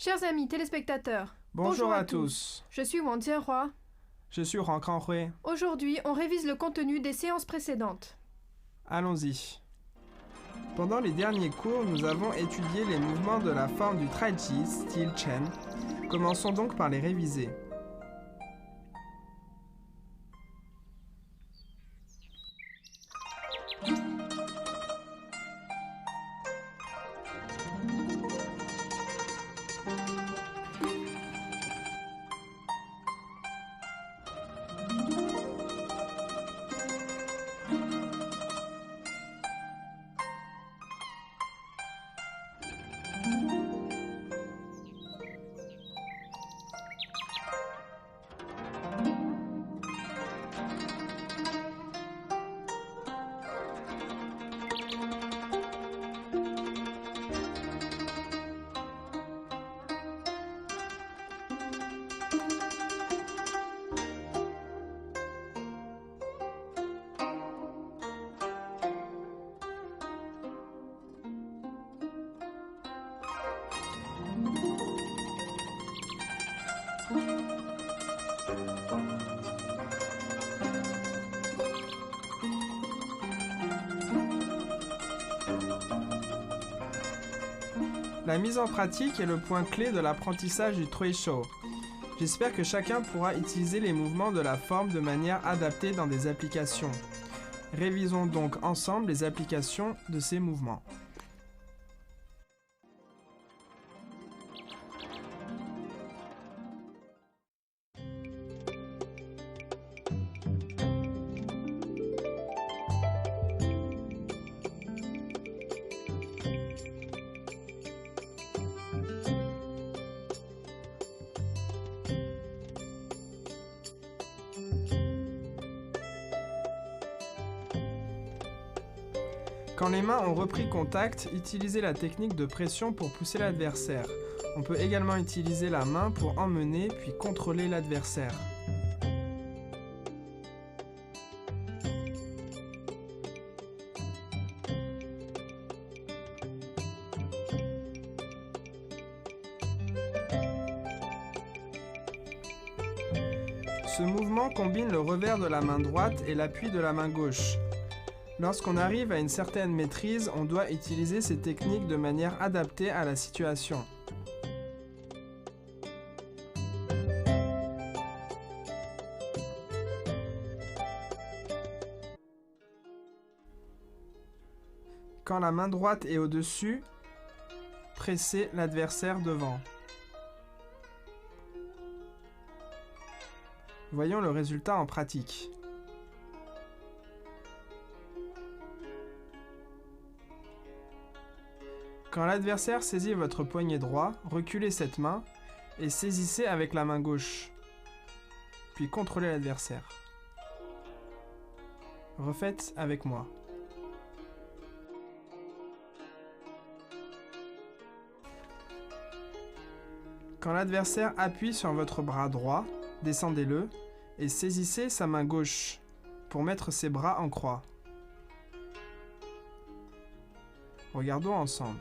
Chers amis téléspectateurs, Bonjour à tous. Je suis Wang Jianhua. Je suis Ran Kanghui. Aujourd'hui, on révise le contenu des séances précédentes. Allons-y. Pendant les derniers cours, nous avons étudié les mouvements de la forme du Taiji, style Chen. Commençons donc par les réviser. La mise en pratique est le point clé de l'apprentissage du Tuishou. J'espère que chacun pourra utiliser les mouvements de la forme de manière adaptée dans des applications. Révisons donc ensemble les applications de ces mouvements. Quand les mains ont repris contact, utilisez la technique de pression pour pousser l'adversaire. On peut également utiliser la main pour emmener puis contrôler l'adversaire. Ce mouvement combine le revers de la main droite et l'appui de la main gauche. Lorsqu'on arrive à une certaine maîtrise, on doit utiliser ces techniques de manière adaptée à la situation. Quand la main droite est au-dessus, pressez l'adversaire devant. Voyons le résultat en pratique. Quand l'adversaire saisit votre poignet droit, reculez cette main et saisissez avec la main gauche. Puis contrôlez l'adversaire. Refaites avec moi. Quand l'adversaire appuie sur votre bras droit, descendez-le et saisissez sa main gauche pour mettre ses bras en croix. Regardons ensemble.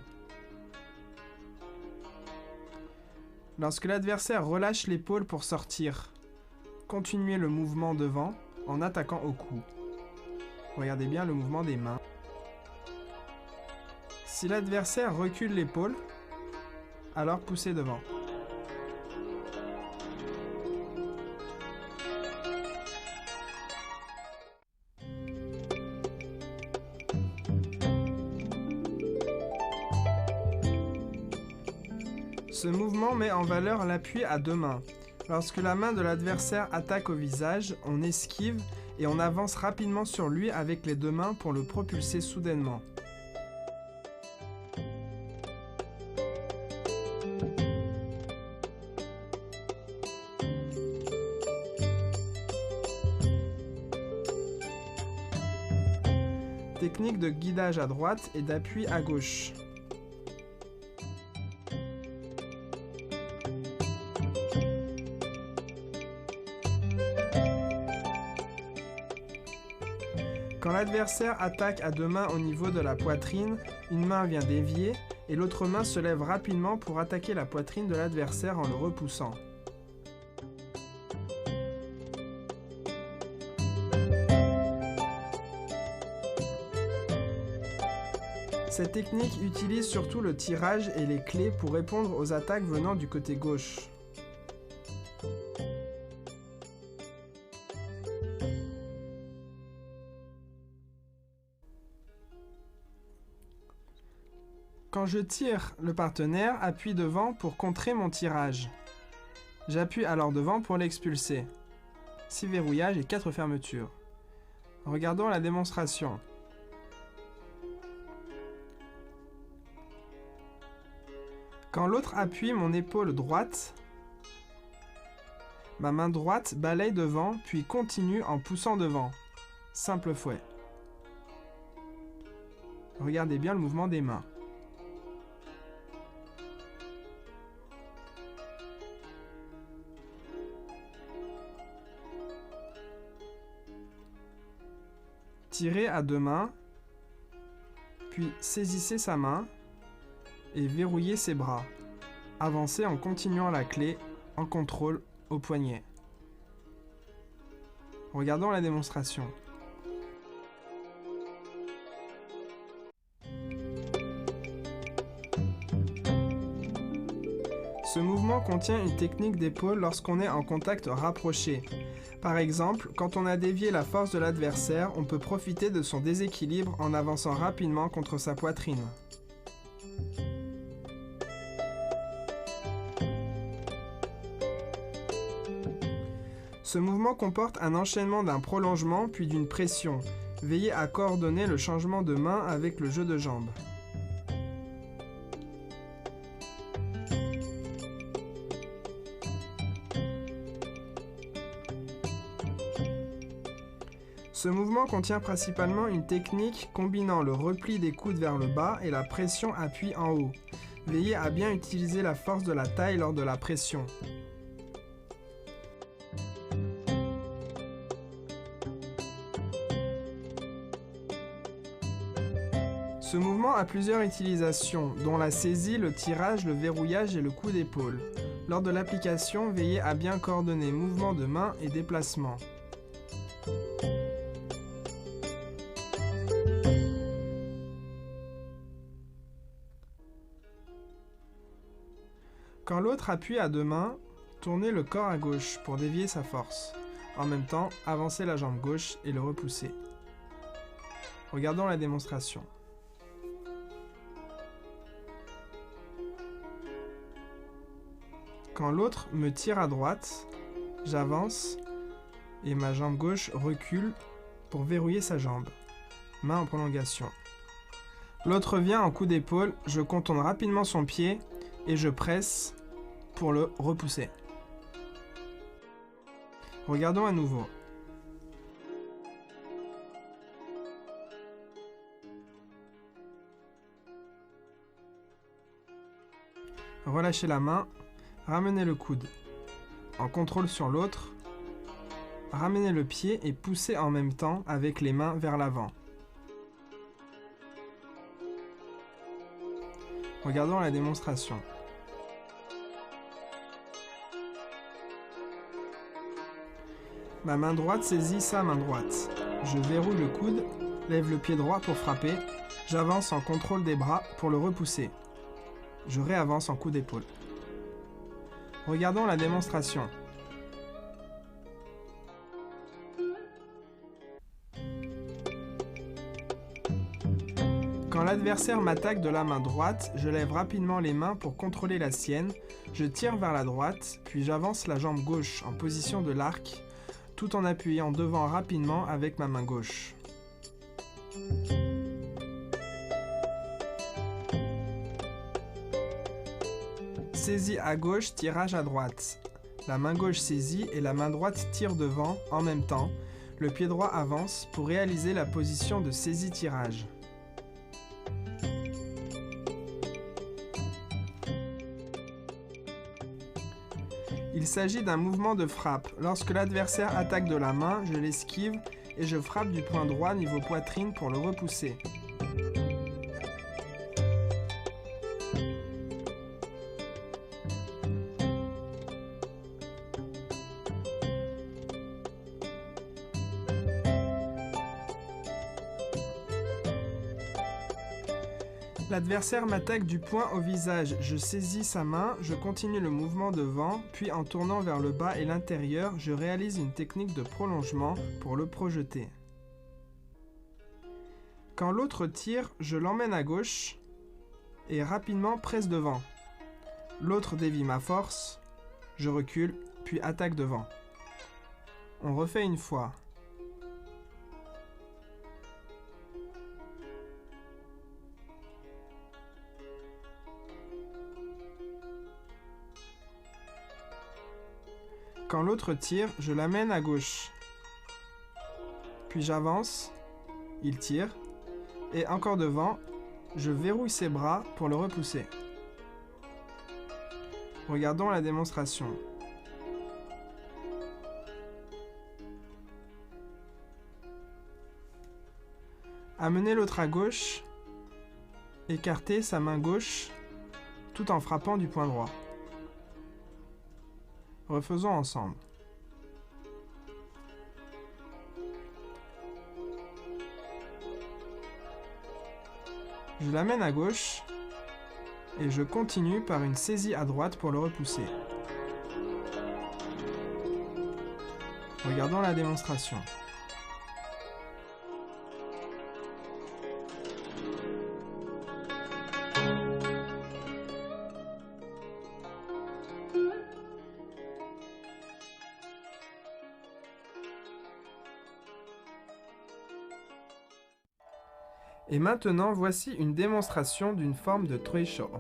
Lorsque l'adversaire relâche l'épaule pour sortir, continuez le mouvement devant en attaquant au cou. Regardez bien le mouvement des mains. Si l'adversaire recule l'épaule, alors poussez devant. Ce mouvement met en valeur l'appui à deux mains. Lorsque la main de l'adversaire attaque au visage, on esquive et on avance rapidement sur lui avec les deux mains pour le propulser soudainement. Technique de guidage à droite et d'appui à gauche. Quand l'adversaire attaque à deux mains au niveau de la poitrine, une main vient dévier et l'autre main se lève rapidement pour attaquer la poitrine de l'adversaire en le repoussant. Cette technique utilise surtout le tirage et les clés pour répondre aux attaques venant du côté gauche. Quand je tire, le partenaire appuie devant pour contrer mon tirage. J'appuie alors devant pour l'expulser. 6 verrouillages et 4 fermetures. Regardons la démonstration. Quand l'autre appuie mon épaule droite, ma main droite balaye devant puis continue en poussant devant. Simple fouet. Regardez bien le mouvement des mains. Tirez à 2 mains, puis saisissez sa main et verrouillez ses bras. Avancez en continuant la clé en contrôle au poignet. Regardons la démonstration. Ce mouvement contient une technique d'épaule lorsqu'on est en contact rapproché. Par exemple, quand on a dévié la force de l'adversaire, on peut profiter de son déséquilibre en avançant rapidement contre sa poitrine. Ce mouvement comporte un enchaînement d'un prolongement puis d'une pression. Veillez à coordonner le changement de main avec le jeu de jambes. Ce mouvement contient principalement une technique combinant le repli des coudes vers le bas et la pression appui en haut. Veillez à bien utiliser la force de la taille lors de la pression. Ce mouvement a plusieurs utilisations, dont la saisie, le tirage, le verrouillage et le coup d'épaule. Lors de l'application, veillez à bien coordonner mouvements de main et déplacement. Quand l'autre appuie à 2 mains, tournez le corps à gauche pour dévier sa force. En même temps, avancez la jambe gauche et le repoussez. Regardons la démonstration. Quand l'autre me tire à droite, j'avance et ma jambe gauche recule pour verrouiller sa jambe. Main en prolongation. L'autre vient en coup d'épaule, je contourne rapidement son pied et je presse pour le repousser. Regardons à nouveau. Relâchez la main, ramenez le coude. En contrôle sur l'autre, ramenez le pied et poussez en même temps avec les mains vers l'avant. Regardons la démonstration. Ma main droite saisit sa main droite. Je verrouille le coude, lève le pied droit pour frapper. J'avance en contrôle des bras pour le repousser. Je réavance en coup d'épaule. Regardons la démonstration. Quand l'adversaire m'attaque de la main droite, je lève rapidement les mains pour contrôler la sienne. Je tire vers la droite, puis j'avance la jambe gauche en position de l'arc, tout en appuyant devant rapidement avec ma main gauche. Saisie à gauche, tirage à droite. La main gauche saisit et la main droite tire devant en même temps. Le pied droit avance pour réaliser la position de saisie-tirage. Il s'agit d'un mouvement de frappe. Lorsque l'adversaire attaque de la main, je l'esquive et je frappe du point droit niveau poitrine pour le repousser. L'adversaire m'attaque du poing au visage. Je saisis sa main, je continue le mouvement devant, puis en tournant vers le bas et l'intérieur, je réalise une technique de prolongement pour le projeter. Quand l'autre tire, je l'emmène à gauche et rapidement presse devant. L'autre dévie ma force, je recule, puis attaque devant. On refait une fois. Quand l'autre tire, je l'amène à gauche. Puis j'avance, il tire, et encore devant, je verrouille ses bras pour le repousser. Regardons la démonstration. Amener l'autre à gauche, écarter sa main gauche, tout en frappant du poing droit. Refaisons ensemble. Je l'amène à gauche et je continue par une saisie à droite pour le repousser. Regardons la démonstration. Et maintenant, voici une démonstration d'une forme de Troisho.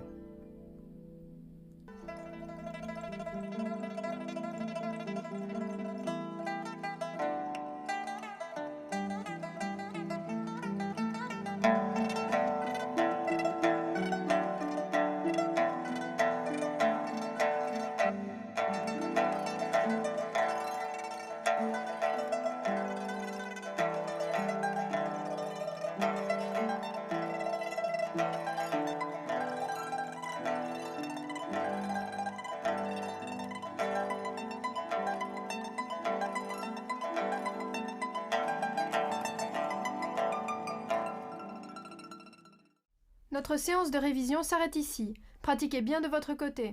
Notre séance de révision s'arrête ici. Pratiquez bien de votre côté.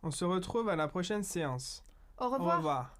On se retrouve à la prochaine séance. Au revoir. Au revoir.